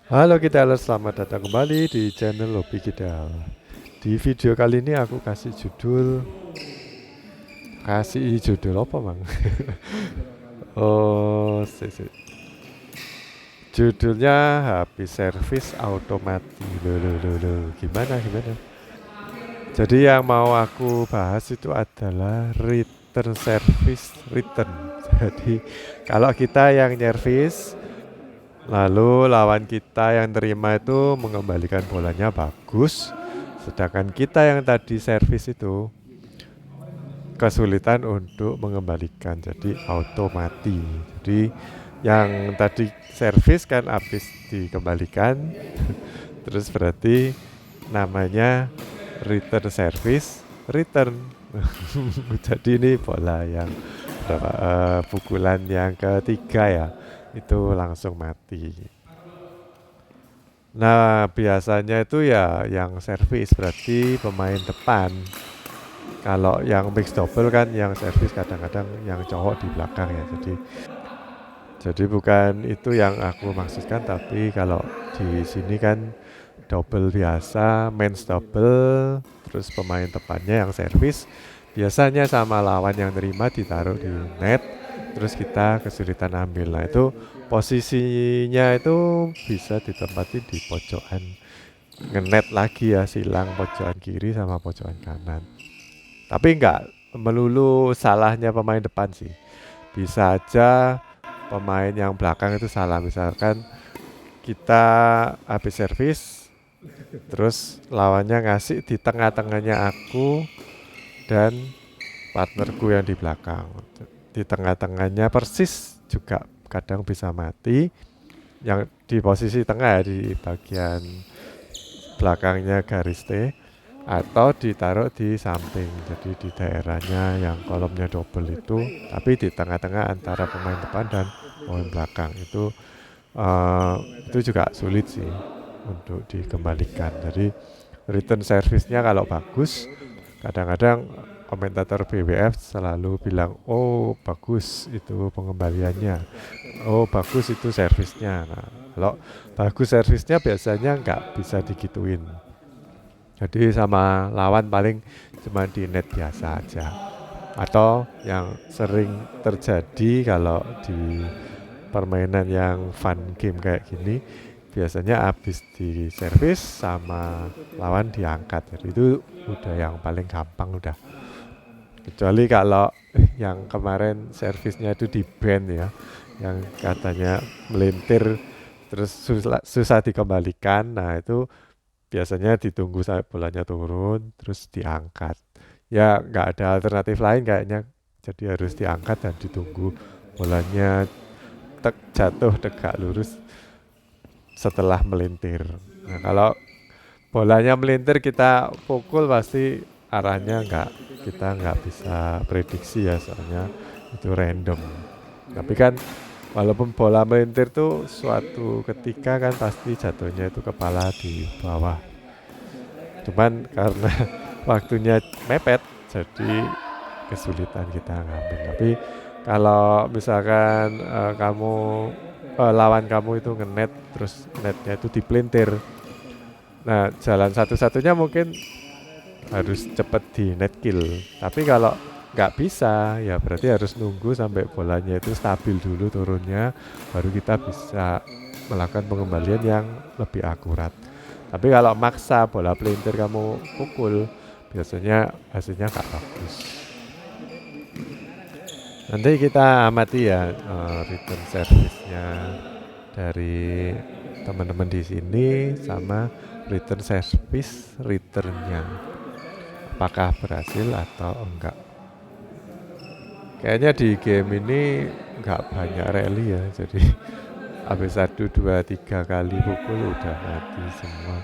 Halo Kidal, selamat datang kembali di channel Hobi Kidal. Di video kali ini aku kasih judul apa mang? Oh, judulnya habis servis automati. Loh. Gimana? Jadi yang mau aku bahas itu adalah return service return. Jadi kalau kita yang nyervis, lalu lawan kita yang terima itu mengembalikan bolanya bagus, sedangkan kita yang tadi servis itu kesulitan untuk mengembalikan, jadi auto mati. Jadi yang tadi servis kan habis dikembalikan, terus berarti namanya return service return. Jadi ini bola yang pukulan yang ketiga ya, itu langsung mati. Nah, biasanya itu ya yang servis berarti pemain depan. Kalau yang mix double kan yang servis kadang-kadang yang cowok di belakang ya. Jadi bukan itu yang aku maksudkan, tapi kalau di sini kan double biasa, men's double, terus pemain depannya yang servis biasanya sama lawan yang terima ditaruh di net, terus kita kesulitan ambil. Nah itu posisinya itu bisa ditempati di pojokan ngenet lagi ya, silang pojokan kiri sama pojokan kanan. Tapi enggak melulu salahnya pemain depan sih. Bisa aja pemain yang belakang itu salah. Misalkan kita habis servis, terus lawannya ngasih di tengah-tengahnya aku dan partnerku yang di belakang. Di tengah-tengahnya persis juga kadang bisa mati. Yang di posisi tengah ya, di bagian belakangnya garis T, atau ditaruh di samping, jadi di daerahnya yang kolomnya double itu, tapi di tengah-tengah antara pemain depan dan pemain belakang itu juga sulit sih untuk dikembalikan. Jadi return service-nya kalau bagus, kadang-kadang komentator BWF selalu bilang, oh bagus itu pengembaliannya, oh bagus itu servisnya. Nah, kalau bagus servisnya biasanya nggak bisa digituin. Jadi sama lawan paling cuma di net biasa aja. Atau yang sering terjadi kalau di permainan yang fun game kayak gini, biasanya habis di servis sama lawan diangkat. Jadi itu udah yang paling gampang udah. Kecuali kalau yang kemarin servisnya itu di band ya, yang katanya melintir terus susah dikembalikan. Nah itu biasanya ditunggu sampai bolanya turun terus diangkat. Ya nggak ada alternatif lain kayaknya. Jadi harus diangkat dan ditunggu bolanya jatuh tegak lurus setelah melintir. Nah kalau bolanya melintir kita pukul pasti arahnya kita nggak bisa prediksi ya, soalnya itu random. Tapi kan walaupun bola melintir tuh suatu ketika kan pasti jatuhnya itu kepala di bawah. Cuman karena waktunya mepet, jadi kesulitan kita ngambil. Tapi kalau misalkan lawan kamu itu ngenet, terus netnya itu dipelintir. Nah, jalan satu-satunya mungkin harus cepet di net kill. Tapi kalau nggak bisa, ya berarti harus nunggu sampai bolanya itu stabil dulu turunnya, baru kita bisa melakukan pengembalian yang lebih akurat. Tapi kalau maksa bola pelintir kamu pukul, biasanya hasilnya nggak bagus. Nanti kita amati ya return service-nya dari teman-teman di sini sama return service returnnya. Apakah berhasil atau enggak? Kayaknya di game ini nggak banyak rally ya, jadi habis 1, 2, 3 kali pukul udah mati semua.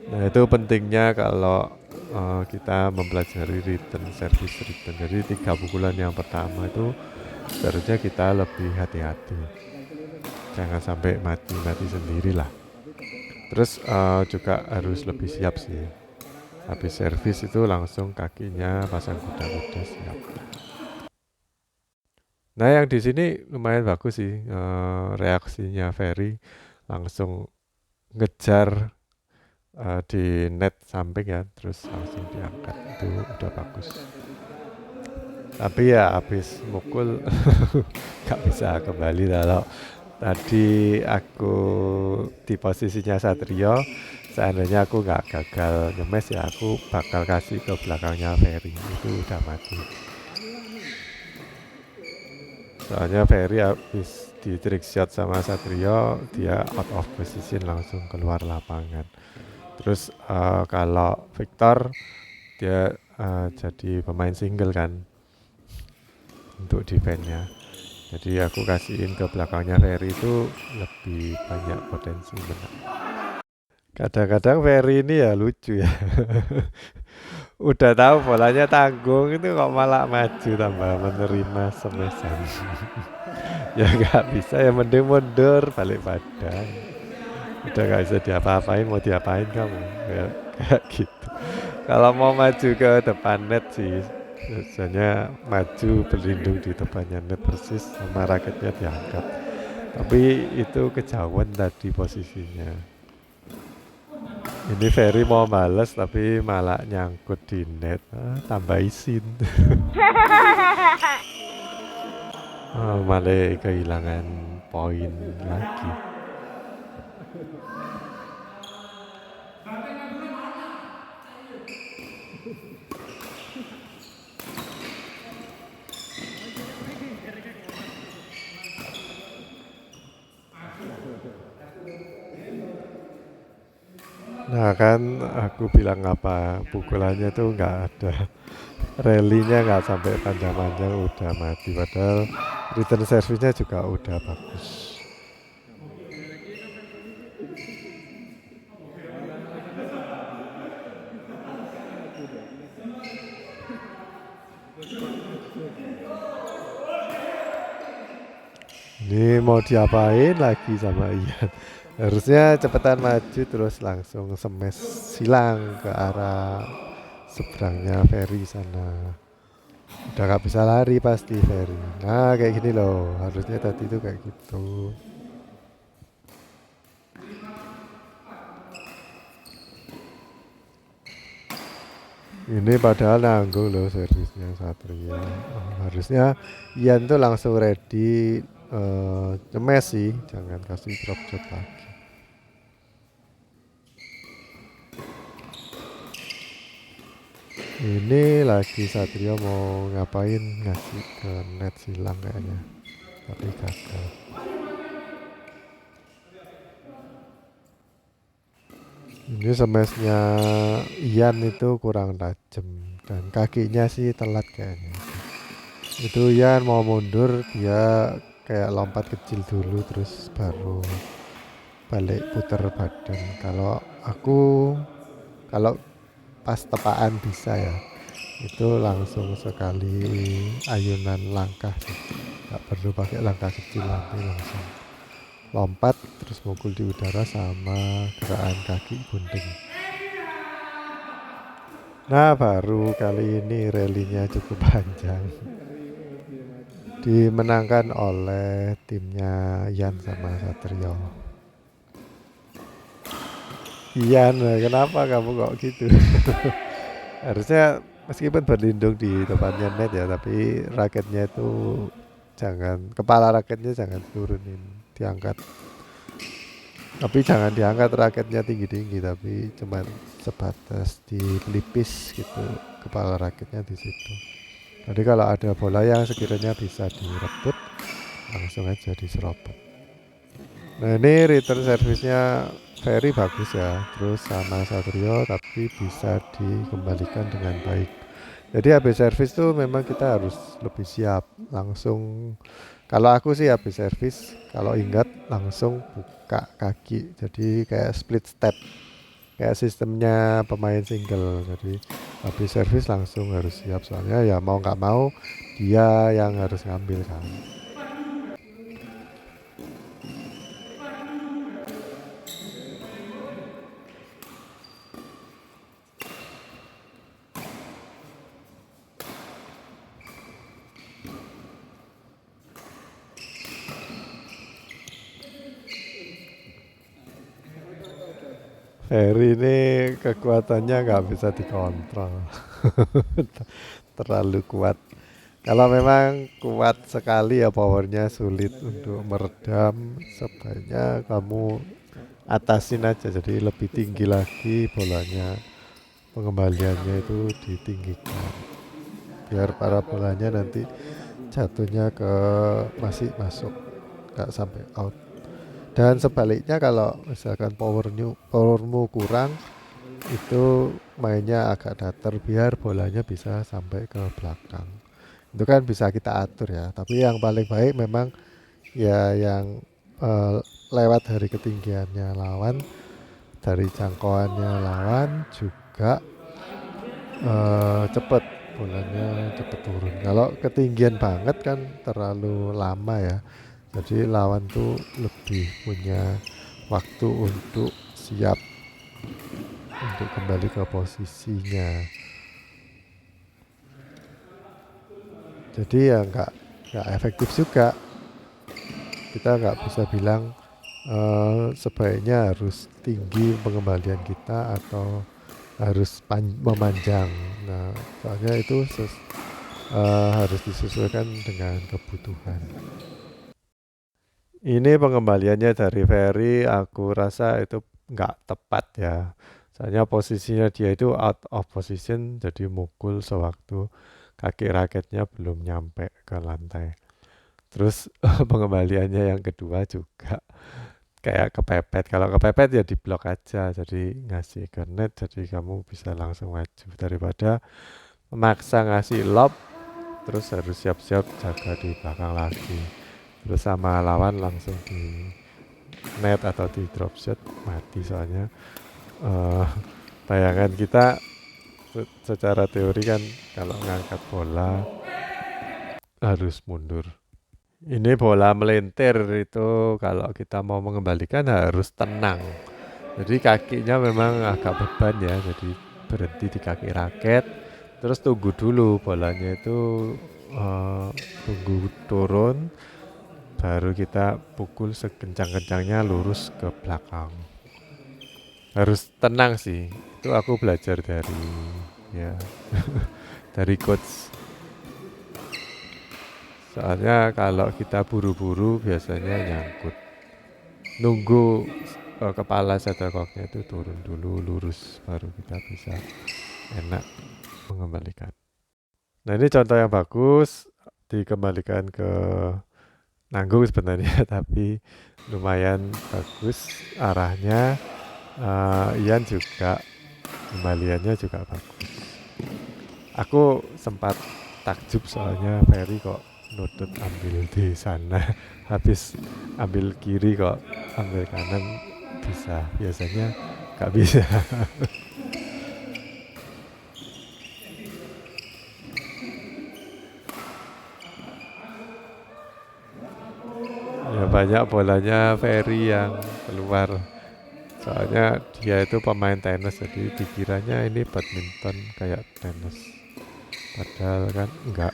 Nah itu pentingnya kalau kita mempelajari return service return. Jadi 3 pukulan yang pertama itu seharusnya kita lebih hati-hati, jangan sampai mati sendiri lah. Terus juga harus lebih siap sih. Habis servis itu langsung kakinya pasang kuda-kuda siap. Nah yang di sini lumayan bagus sih, reaksinya Ferry langsung ngejar di net samping ya, terus langsung diangkat, itu udah bagus. Tapi ya habis mukul nggak bisa kembali. Kalau tadi aku di posisinya Satrio, seandainya aku nggak gagal nyemes ya aku bakal kasih ke belakangnya Ferry, itu udah mati. Soalnya Ferry habis di trick shot sama Satrio, dia out of position langsung keluar lapangan. Terus kalau Victor dia jadi pemain single kan untuk defense-nya. Jadi aku kasihin ke belakangnya Ferry itu lebih banyak potensi menang. Kadang-kadang Ferry ini ya lucu ya. Udah tahu bolanya tanggung itu kok malah maju tambah menerima semesan. Ya nggak bisa ya, mending mundur balik badan. Udah nggak bisa diapa-apain, mau diapain kamu ya, kayak gitu. Kalau mau maju ke depan net sih biasanya maju berlindung di depannya net persis sama raketnya diangkat. Tapi itu kejauhan tadi posisinya. Ini Ferry mau males tapi malah nyangkut di net. Tambah isin. Malah kehilangan poin lagi. Nah kan aku bilang apa, pukulannya tuh nggak ada, rally-nya nggak sampai panjang-panjang udah mati. Padahal return service-nya juga udah bagus. Ini mau diapain lagi sama Ian? Harusnya cepetan maju terus langsung smash silang ke arah seberangnya Ferry sana. Udah gak bisa lari pasti Ferry. Nah kayak gini loh, harusnya tadi tuh kayak gitu. Ini padahal nanggung loh servisnya Satria. Harusnya Ian tuh langsung ready nyemes sih, jangan kasih drop shot lagi. Ini lagi Satrio mau ngapain, ngasih ke net silang kayaknya, tapi gagal. Ini smashnya Ian itu kurang tajam dan kakinya sih telat kayaknya. Itu Ian mau mundur, dia kayak lompat kecil dulu terus baru balik puter badan. Kalau aku, kalau pas tepaan bisa ya, itu langsung sekali ayunan langkah sih, nggak perlu pakai langkah kecil, nanti langsung lompat terus mukul di udara sama gerakan kaki gunting. Nah baru kali ini rally-nya cukup panjang, dimenangkan oleh timnya Ian sama Satrio. Ian, kenapa kamu kok gitu? Harusnya meskipun berlindung di depannya net ya, tapi raketnya itu jangan, kepala raketnya jangan turunin, diangkat. Tapi jangan diangkat raketnya tinggi-tinggi, tapi cuma sebatas di pelipis gitu, kepala raketnya di situ. Jadi kalau ada bola yang sekiranya bisa direbut, langsung aja diserobot. Nah ini return service-nya Ferry bagus ya, terus sama Satrio tapi bisa dikembalikan dengan baik. Jadi habis servis tuh memang kita harus lebih siap, langsung. Kalau aku sih habis servis, kalau ingat langsung buka kaki, jadi kayak split step, kayak sistemnya pemain single. Jadi habis servis langsung harus siap, soalnya ya mau nggak mau dia yang harus ngambil kan. Ferry ini kekuatannya nggak bisa dikontrol. Terlalu kuat. Kalau memang kuat sekali ya powernya sulit untuk meredam, sebaiknya kamu atasin aja jadi lebih tinggi lagi bolanya, pengembaliannya itu ditinggikan biar parabolanya nanti jatuhnya ke masih masuk, nggak sampai out. Dan sebaliknya kalau misalkan powermu kurang, itu mainnya agak datar biar bolanya bisa sampai ke belakang. Itu kan bisa kita atur ya. Tapi yang paling baik memang ya yang eh, lewat dari ketinggiannya lawan, dari jangkauannya lawan juga cepet, bolanya cepet turun. Kalau ketinggian banget kan terlalu lama ya. Jadi lawan tuh lebih punya waktu untuk siap untuk kembali ke posisinya. Jadi ya nggak efektif juga. Kita nggak bisa bilang sebaiknya harus tinggi pengembalian kita atau harus memanjang. Nah, soalnya itu harus disesuaikan dengan kebutuhan. Ini pengembaliannya dari Ferry, aku rasa itu nggak tepat ya. Soalnya posisinya dia itu out of position, jadi mukul sewaktu kaki raketnya belum nyampe ke lantai. Terus pengembaliannya yang kedua juga kayak kepepet. Kalau kepepet ya diblok aja, jadi ngasih ke net, jadi kamu bisa langsung maju daripada memaksa ngasih lob, terus harus siap-siap jaga di belakang lagi. Terus sama lawan langsung di net atau di drop shot mati soalnya. Uh, Bayangan kita secara teori kan kalau ngangkat bola harus mundur. Ini bola melintir itu kalau kita mau mengembalikan harus tenang. Jadi kakinya memang agak beban ya, jadi berhenti di kaki raket. Terus tunggu dulu bolanya itu tunggu turun, baru kita pukul sekencang-kencangnya lurus ke belakang. Harus tenang sih. Itu aku belajar dari ya dari coach. Soalnya kalau kita buru-buru biasanya nyangkut. Nunggu kepala shuttlecocknya itu turun dulu lurus baru kita bisa enak mengembalikan. Nah ini contoh yang bagus, dikembalikan ke nanggung sebenarnya tapi lumayan bagus arahnya. Ian juga kembaliannya juga bagus. Aku sempat takjub soalnya Ferry kok nutut ambil di sana, habis ambil kiri kok ambil kanan bisa, biasanya nggak bisa. Ya banyak bolanya Ferry yang keluar. Soalnya dia itu pemain tenis, jadi dikiranya ini badminton kayak tenis. Padahal kan enggak.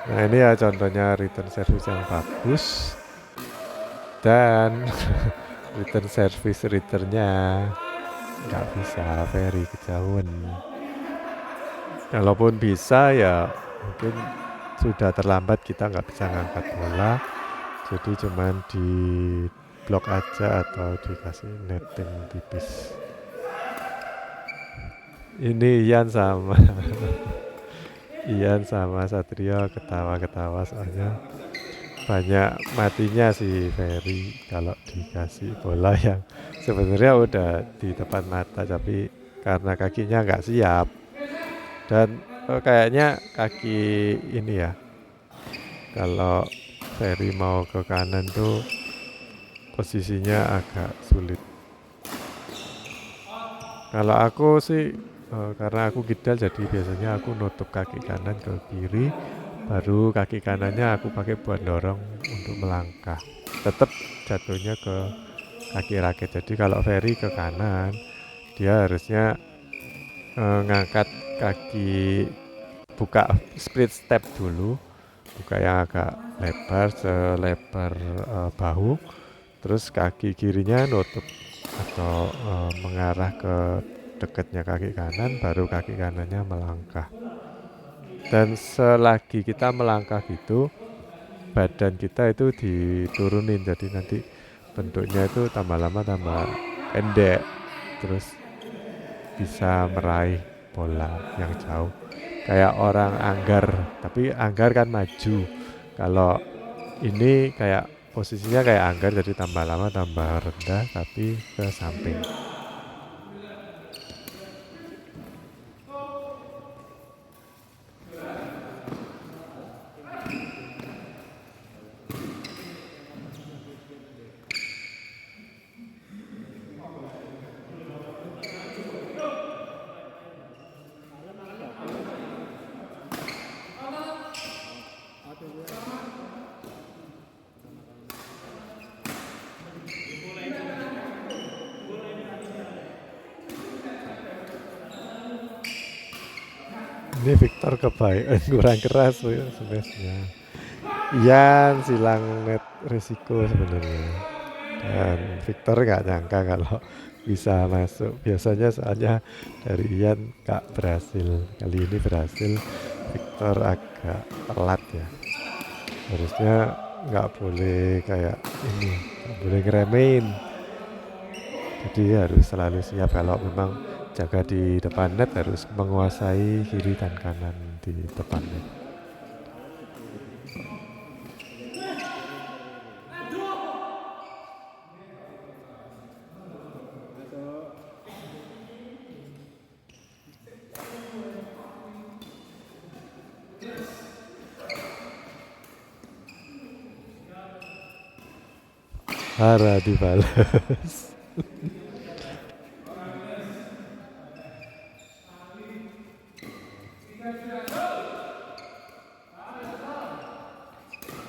Nah ini ya contohnya return service yang bagus. Dan return service returnnya nggak bisa Ferry kejauhan. Kalaupun bisa ya mungkin sudah terlambat, kita nggak bisa ngangkat bola. Jadi cuman di blok aja atau dikasih netting tipis. Ini Ian sama Satrio ketawa-ketawa soalnya banyak matinya si Ferry kalau dikasih bola yang sebenarnya udah di depan mata tapi karena kakinya nggak siap. Dan kayaknya kaki ini ya, kalau Ferry mau ke kanan tuh posisinya agak sulit. Kalau aku sih karena aku kidal jadi biasanya aku nutup kaki kanan ke kiri, baru kaki kanannya aku pakai buat dorong untuk melangkah. Tetap jatuhnya ke kaki raket. Jadi kalau Ferry ke kanan, dia harusnya ngangkat kaki, buka split step dulu, buka yang agak lebar selebar bahu, terus kaki kirinya nutup atau mengarah ke dekatnya kaki kanan, baru kaki kanannya melangkah. Dan selagi kita melangkah gitu, badan kita itu diturunin, jadi nanti bentuknya itu tambah lama tambah pendek, terus bisa meraih bola yang jauh kayak orang anggar. Tapi anggar kan maju, kalau ini kayak posisinya kayak anggar, jadi tambah lama tambah rendah tapi ke samping. Ini Victor kebaik kurang keras ya smashnya. Ian silang net risiko sebenarnya, dan Victor nggak nyangka kalau bisa masuk. Biasanya soalnya dari Ian nggak berhasil, kali ini berhasil. Victor agak telat ya, harusnya nggak boleh kayak ini, nggak boleh ngeremehin. Jadi harus selalu siap, kalau memang jaga di depan net harus menguasai kiri dan kanan di depan net. Hara dibalas.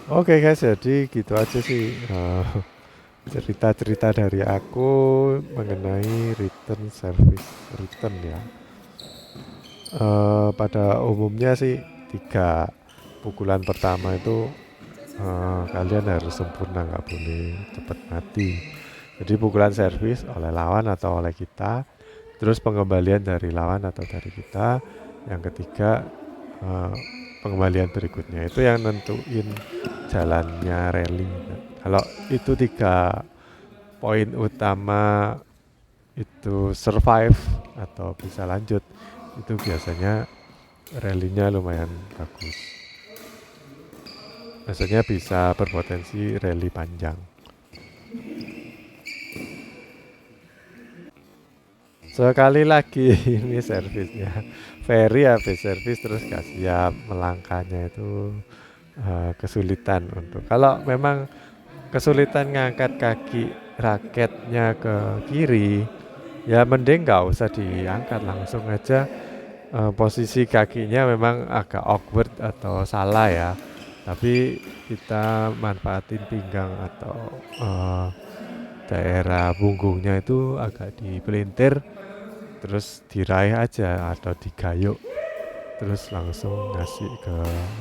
Oke guys, jadi gitu aja sih cerita-cerita dari aku mengenai return service return ya. Pada umumnya sih 3 pukulan pertama itu kalian harus sempurna, nggak boleh cepat mati. Jadi pukulan servis oleh lawan atau oleh kita, terus pengembalian dari lawan atau dari kita, yang ketiga eh, pengembalian berikutnya, itu yang nentuin jalannya rally. Nah, kalau itu 3 poin utama itu survive atau bisa lanjut, itu biasanya rally-nya lumayan bagus. Maksudnya bisa berpotensi rally panjang. Sekali lagi ini servisnya Ferry habis servis terus gak siap, melangkahnya itu kesulitan. Untuk kalau memang kesulitan ngangkat kaki raketnya ke kiri, ya mending nggak usah diangkat, langsung aja posisi kakinya memang agak awkward atau salah ya, tapi kita manfaatin pinggang atau daerah punggungnya itu agak dipelintir, terus diraih aja atau digayuk, terus langsung ngasih ke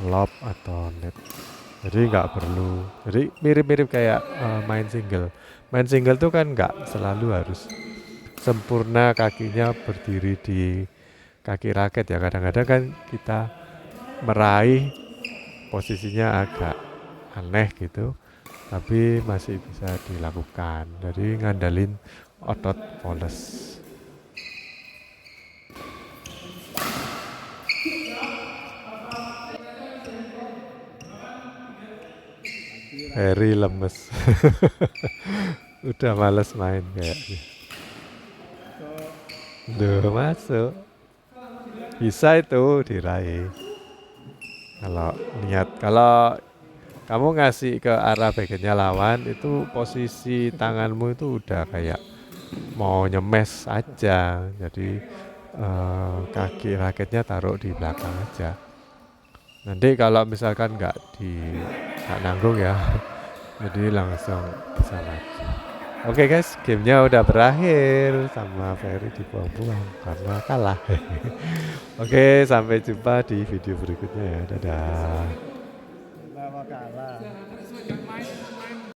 lob atau net. Jadi nggak perlu, jadi mirip-mirip kayak main single tuh kan nggak selalu harus sempurna kakinya berdiri di kaki raket ya. Kadang-kadang kan kita meraih posisinya agak aneh gitu, tapi masih bisa dilakukan. Jadi ngandalin otot poles. Very lemes. Udah males main kayaknya. Duh, masuk. Bisa itu diraih. Kalau niat, kalau kamu ngasih ke arah bagiannya lawan, itu posisi tanganmu itu udah kayak mau nyemes aja. Jadi kaki raketnya taruh di belakang aja. Nanti kalau misalkan nggak nanggung ya, jadi langsung bisa maju. Oke guys, gamenya udah berakhir sama Ferry dibuang-buang karena kalah. Oke, sampai jumpa di video berikutnya ya. Dadah. Nama kalah.